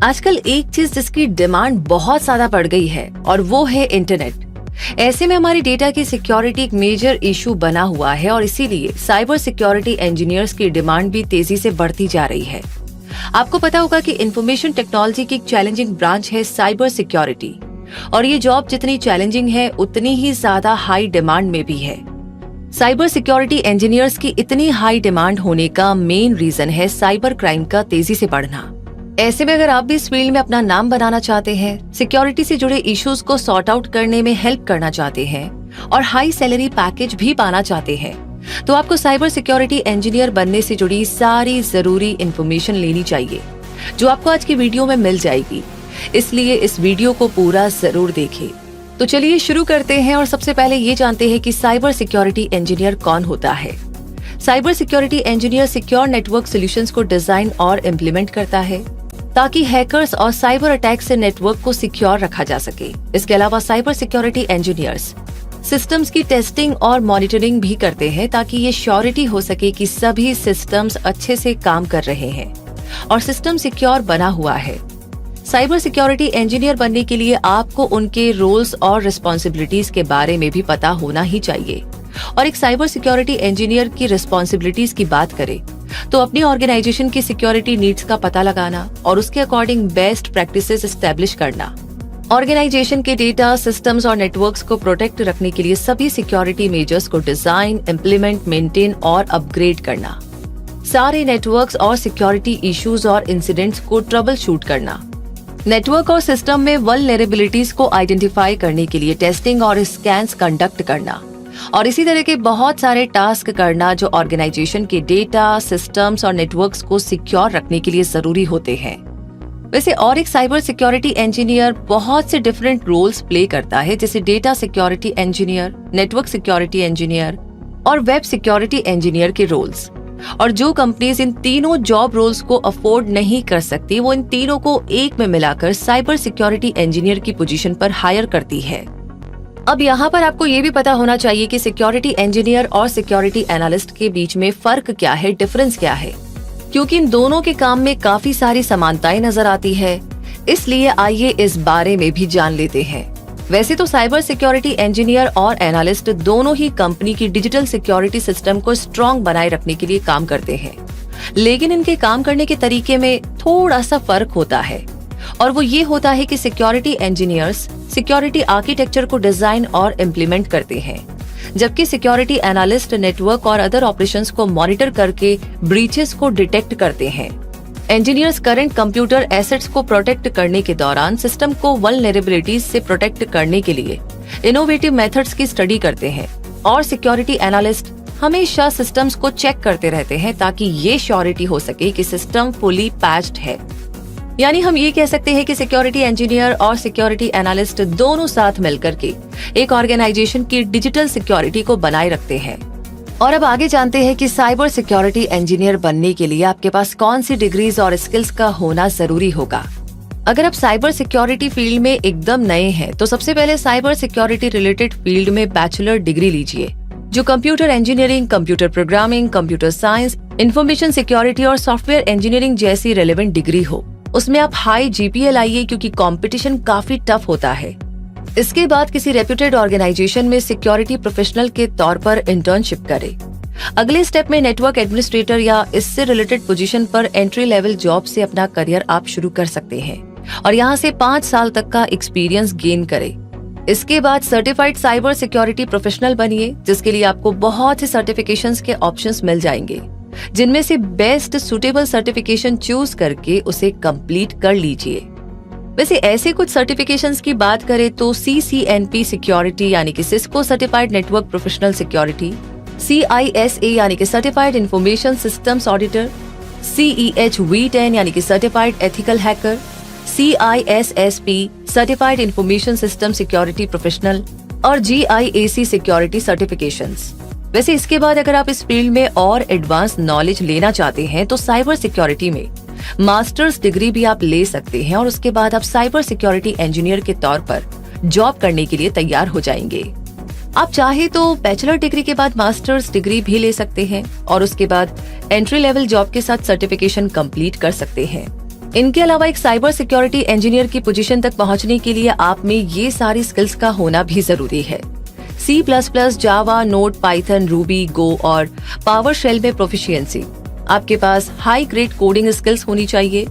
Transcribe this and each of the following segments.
आजकल एक चीज जिसकी डिमांड बहुत ज्यादा बढ़ गई है और वो है इंटरनेट। ऐसे में हमारी डेटा की सिक्योरिटी एक मेजर इशू बना हुआ है और इसीलिए साइबर सिक्योरिटी इंजीनियर्स की डिमांड भी तेजी से बढ़ती जा रही है। आपको पता होगा कि इंफॉर्मेशन टेक्नोलॉजी की एक चैलेंजिंग ब्रांच है साइबर सिक्योरिटी, और ये जॉब जितनी चैलेंजिंग है उतनी ही ज्यादा हाई डिमांड में भी है। साइबर सिक्योरिटी इंजीनियर्स की इतनी हाई डिमांड होने का मेन रीजन है साइबर क्राइम का तेजी से बढ़ना। ऐसे में अगर आप भी इस फील्ड में अपना नाम बनाना चाहते हैं, सिक्योरिटी से जुड़े इश्यूज को सॉर्ट आउट करने में हेल्प करना चाहते हैं और हाई सैलरी पैकेज भी पाना चाहते हैं, तो आपको साइबर सिक्योरिटी इंजीनियर बनने से जुड़ी सारी जरूरी इंफॉर्मेशन लेनी चाहिए, जो आपको आज की वीडियो में मिल जाएगी। इसलिए इस वीडियो को पूरा जरूर देखें। तो चलिए शुरू करते हैं और सबसे पहले ये जानते हैं कि साइबर सिक्योरिटी इंजीनियर कौन होता है। Cyber security engineer secure network solutions को डिजाइन और इम्प्लीमेंट करता है ताकि हैकर्स और साइबर अटैक से नेटवर्क को सिक्योर रखा जा सके। इसके अलावा साइबर सिक्योरिटी इंजीनियर्स सिस्टम्स की टेस्टिंग और मॉनिटरिंग भी करते हैं ताकि ये श्योरिटी हो सके कि सभी सिस्टम्स अच्छे से काम कर रहे हैं और सिस्टम सिक्योर बना हुआ है। साइबर सिक्योरिटी इंजीनियर बनने के लिए आपको उनके रोल्स और रिस्पॉन्सिबिलिटीज के बारे में भी पता होना ही चाहिए। और एक साइबर सिक्योरिटी इंजीनियर की रिस्पॉन्सिबिलिटीज की बात करें तो अपनी ऑर्गेनाइजेशन की सिक्योरिटी नीड्स का पता लगाना और उसके अकॉर्डिंग बेस्ट प्रैक्टिसेस एस्टेब्लिश करना, ऑर्गेनाइजेशन के डेटा, सिस्टम्स और नेटवर्क्स को प्रोटेक्ट रखने के लिए सभी सिक्योरिटी मेजर्स को डिजाइन, इम्प्लीमेंट, मेंटेन और अपग्रेड करना, सारे नेटवर्क्स और सिक्योरिटी इश्यूज और इंसिडेंट्स को ट्रबल शूट करना, नेटवर्क और सिस्टम में वल्नरेबिलिटीज को आइडेंटिफाई करने के लिए टेस्टिंग और स्कैन्स कंडक्ट करना, और इसी तरह के बहुत सारे टास्क करना जो ऑर्गेनाइजेशन के डेटा, सिस्टम्स और नेटवर्क्स को सिक्योर रखने के लिए जरूरी होते हैं। वैसे और एक साइबर सिक्योरिटी इंजीनियर बहुत से डिफरेंट रोल्स प्ले करता है, जैसे data security engineer, network security engineer और वेब सिक्योरिटी इंजीनियर के रोल्स। और जो कंपनीज इन तीनों जॉब रोल्स को अफोर्ड नहीं कर सकती, वो इन तीनों को एक में मिलाकर साइबर सिक्योरिटी इंजीनियर की पोजीशन पर हायर करती है। अब यहाँ पर आपको ये भी पता होना चाहिए कि सिक्योरिटी इंजीनियर और सिक्योरिटी एनालिस्ट के बीच में फर्क क्या है, डिफरेंस क्या है, क्योंकि इन दोनों के काम में काफी सारी समानताएं नजर आती है। इसलिए आइए इस बारे में भी जान लेते हैं। वैसे तो साइबर सिक्योरिटी इंजीनियर और एनालिस्ट दोनों ही कंपनी की डिजिटल सिक्योरिटी सिस्टम को स्ट्रॉन्ग बनाए रखने के लिए काम करते हैं, लेकिन इनके काम करने के तरीके में थोड़ा सा फर्क होता है, और वो ये होता है कि सिक्योरिटी इंजीनियर्स सिक्योरिटी आर्किटेक्चर को डिजाइन और इम्प्लीमेंट करते हैं, जबकि सिक्योरिटी एनालिस्ट नेटवर्क और अदर ऑपरेशंस को मॉनिटर करके ब्रीचेस को डिटेक्ट करते हैं। इंजीनियर्स करंट कंप्यूटर एसेट्स को प्रोटेक्ट करने के दौरान सिस्टम को वल्नरेबिलिटीज से प्रोटेक्ट करने के लिए इनोवेटिव मेथड्स की स्टडी करते हैं, और सिक्योरिटी एनालिस्ट हमेशा सिस्टम्स को चेक करते रहते हैं ताकि ये श्योरिटी हो सके कि सिस्टम फुली पैच्ड है। यानी हम ये कह सकते हैं कि सिक्योरिटी इंजीनियर और सिक्योरिटी एनालिस्ट दोनों साथ मिलकर के एक ऑर्गेनाइजेशन की डिजिटल सिक्योरिटी को बनाए रखते हैं। और अब आगे जानते हैं कि साइबर सिक्योरिटी इंजीनियर बनने के लिए आपके पास कौन सी डिग्रीज और स्किल्स का होना जरूरी होगा। अगर आप साइबर सिक्योरिटी फील्ड में एकदम नए हैं तो सबसे पहले साइबर सिक्योरिटी रिलेटेड फील्ड में बैचलर डिग्री लीजिए, जो computer engineering, computer programming, computer science, information security और सॉफ्टवेयर इंजीनियरिंग जैसी रेलेवेंट डिग्री हो। उसमें आप हाई जीपीए लाइए क्योंकि कंपटीशन काफी टफ होता है। इसके बाद किसी रेप्यूटेड ऑर्गेनाइजेशन में सिक्योरिटी प्रोफेशनल के तौर पर इंटर्नशिप करें। अगले स्टेप में नेटवर्क एडमिनिस्ट्रेटर या इससे रिलेटेड पोजीशन पर एंट्री लेवल जॉब से अपना करियर आप शुरू कर सकते हैं और यहाँ से 5 साल तक का एक्सपीरियंस गेन करें। इसके बाद सर्टिफाइड साइबर सिक्योरिटी प्रोफेशनल बनिए, जिसके लिए आपको बहुत से सर्टिफिकेशंस के ऑप्शंस मिल जाएंगे, जिनमें से बेस्ट सुटेबल सर्टिफिकेशन चूज करके उसे कंप्लीट कर लीजिए। वैसे ऐसे कुछ सर्टिफिकेशंस की बात करें तो CCNP सिक्योरिटी यानी कि Cisco certified network professional security, CISA यानी कि certified information systems auditor, CEHV10 यानी कि certified ethical hacker, CISSP certified information system security professional और GIAC सिक्योरिटी सर्टिफिकेशंस। वैसे इसके बाद अगर आप इस फील्ड में और एडवांस नॉलेज लेना चाहते हैं तो साइबर सिक्योरिटी में मास्टर्स डिग्री भी आप ले सकते हैं और उसके बाद आप साइबर सिक्योरिटी इंजीनियर के तौर पर जॉब करने के लिए तैयार हो जाएंगे। आप चाहे तो बैचलर डिग्री के बाद मास्टर्स डिग्री भी ले सकते हैं और उसके बाद एंट्री लेवल जॉब के साथ सर्टिफिकेशन कंप्लीट कर सकते हैं। इनके अलावा एक साइबर सिक्योरिटी इंजीनियर की पोजीशन तक पहुंचने के लिए आप में ये सारी स्किल्स का होना भी जरूरी है। C++, जावा, नोड, पाइथन, रूबी, गो और पावर शेल में प्रोफिशिएंसी। आपके पास हाई ग्रेड कोडिंग स्किल्स होनी चाहिए।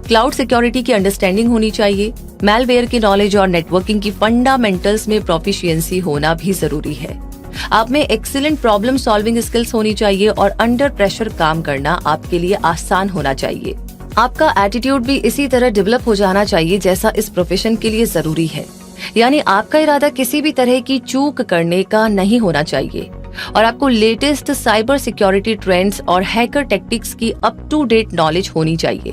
क्लाउड सिक्योरिटी की अंडरस्टैंडिंग होनी चाहिए। मैलवेयर की नॉलेज और नेटवर्किंग की फंडामेंटल्स में प्रोफिशिएंसी होना भी जरूरी है। आप में एक्सीलेंट प्रॉब्लम सॉल्विंग स्किल्स होनी चाहिए और अंडर प्रेशर काम करना आपके लिए आसान होना चाहिए। आपका एटीट्यूड भी इसी तरह डेवलप हो जाना चाहिए जैसा इस प्रोफेशन के लिए जरूरी है। यानी आपका इरादा किसी भी तरह की चूक करने का नहीं होना चाहिए और आपको लेटेस्ट साइबर सिक्योरिटी ट्रेंड्स और हैकर टेक्टिक्स की अप टू डेट नॉलेज होनी चाहिए।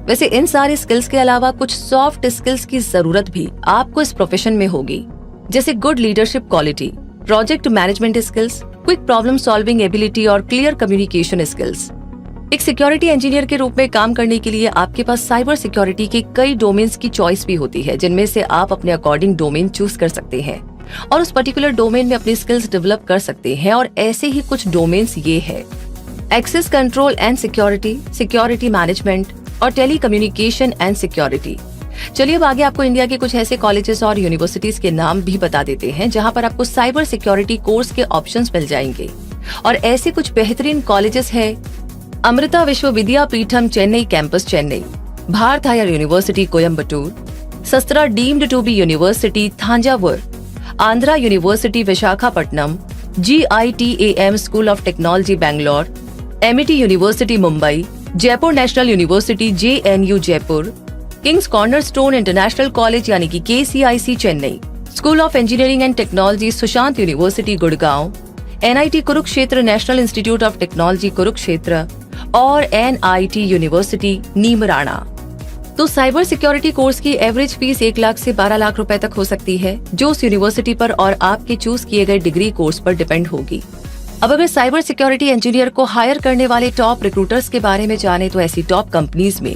वैसे इन सारे स्किल्स के अलावा कुछ सॉफ्ट स्किल्स की जरूरत भी आपको इस प्रोफेशन में होगी, जैसे good leadership quality, project management skills, quick problem solving ability और क्लियर कम्युनिकेशन स्किल्स। एक सिक्योरिटी इंजीनियर के रूप में काम करने के लिए आपके पास साइबर सिक्योरिटी के कई डोमेन्स की चॉइस भी होती है, जिनमें से आप अपने अकॉर्डिंग डोमेन चूज कर सकते हैं और उस पर्टिकुलर डोमेन में अपनी स्किल्स डेवलप कर सकते हैं। और ऐसे ही कुछ डोमेन्स ये है: access control and security, security management और टेली कम्युनिकेशन एंड सिक्योरिटी। चलिए अब आगे आपको इंडिया के कुछ ऐसे कॉलेजेस और यूनिवर्सिटीज के नाम भी बता देते हैं जहां पर आपको साइबर सिक्योरिटी कोर्स के ऑप्शंस मिल जाएंगे। और ऐसे कुछ बेहतरीन कॉलेजेस हैं: Amrita Vishwavidyapeetham Chennai campus Chennai, Bharat higher university Coimbatore, Sastra deemed to be university Thanjavur, Andhra university Visakhapatnam, GITAM school of technology Bangalore, MIT university Mumbai, Jaipur national university JNU Jaipur, kings cornerstone international college यानी कि KCIC Chennai, school of engineering and technology Sushant university Gurgaon, NIT Kurukshetra national institute of technology Kurukshetra और NIT university Neemrana. तो cyber security course की average fees 1 lakh से 12 लाख रुपए तक हो सकती है, जो उस यूनिवर्सिटी पर और आपके चूज किए गए डिग्री कोर्स पर डिपेंड होगी। अब अगर साइबर सिक्योरिटी इंजीनियर को हायर करने वाले टॉप रिक्रूटर्स के बारे में जाने तो ऐसी टॉप कंपनीज में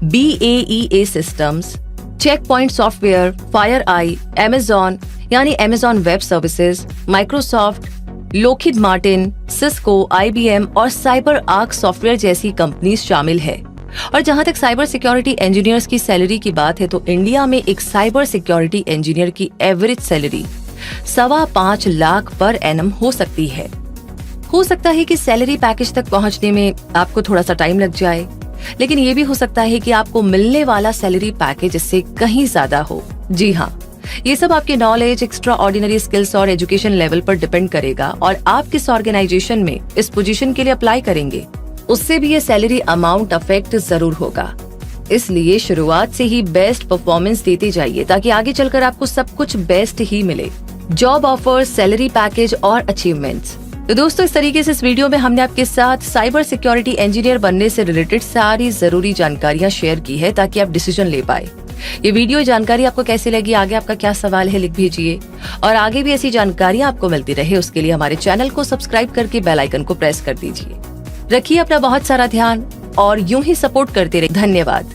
BAEA systems, check point software, FireEye, Amazon यानी Amazon web services, Microsoft, Lockheed Martin, Cisco, IBM और साइबर आर्क सॉफ्टवेयर जैसी कंपनीज शामिल है। और जहां तक साइबर सिक्योरिटी इंजीनियर्स की सैलरी की बात है तो इंडिया में एक साइबर सिक्योरिटी इंजीनियर की average salary 5.25 lakh per annum हो सकती है। हो सकता है कि सैलरी पैकेज तक पहुंचने में आपको थोड़ा सा टाइम लग जाए, लेकिन ये भी हो सकता है कि आपको मिलने वाला सैलरी पैकेज इससे कहीं ज्यादा हो। जी हाँ, ये सब आपके नॉलेज, एक्स्ट्रा ऑर्डिनरी स्किल्स और एजुकेशन लेवल पर डिपेंड करेगा और आप किस ऑर्गेनाइजेशन में इस पोजीशन के लिए अप्लाई करेंगे उससे भी ये सैलरी अमाउंट अफेक्ट जरूर होगा। इसलिए शुरुआत से ही बेस्ट परफॉर्मेंस देते जाइए ताकि आगे चलकर आपको सब कुछ बेस्ट ही मिले। जॉब ऑफर्स, सैलरी पैकेज और अचीवमेंट्स। तो दोस्तों, इस तरीके से इस वीडियो में हमने आपके साथ साइबर सिक्योरिटी इंजीनियर बनने से रिलेटेड सारी जरूरी जानकारियां शेयर की है ताकि आप डिसीजन ले पाए। ये वीडियो जानकारी आपको कैसी लगी, आगे आपका क्या सवाल है, लिख भेजिए और आगे भी ऐसी जानकारियां आपको मिलती रहे उसके लिए हमारे चैनल को सब्सक्राइब करके बेल आइकन को प्रेस कर दीजिए। रखिए अपना बहुत सारा ध्यान और यूं ही सपोर्ट करते रहिए। धन्यवाद।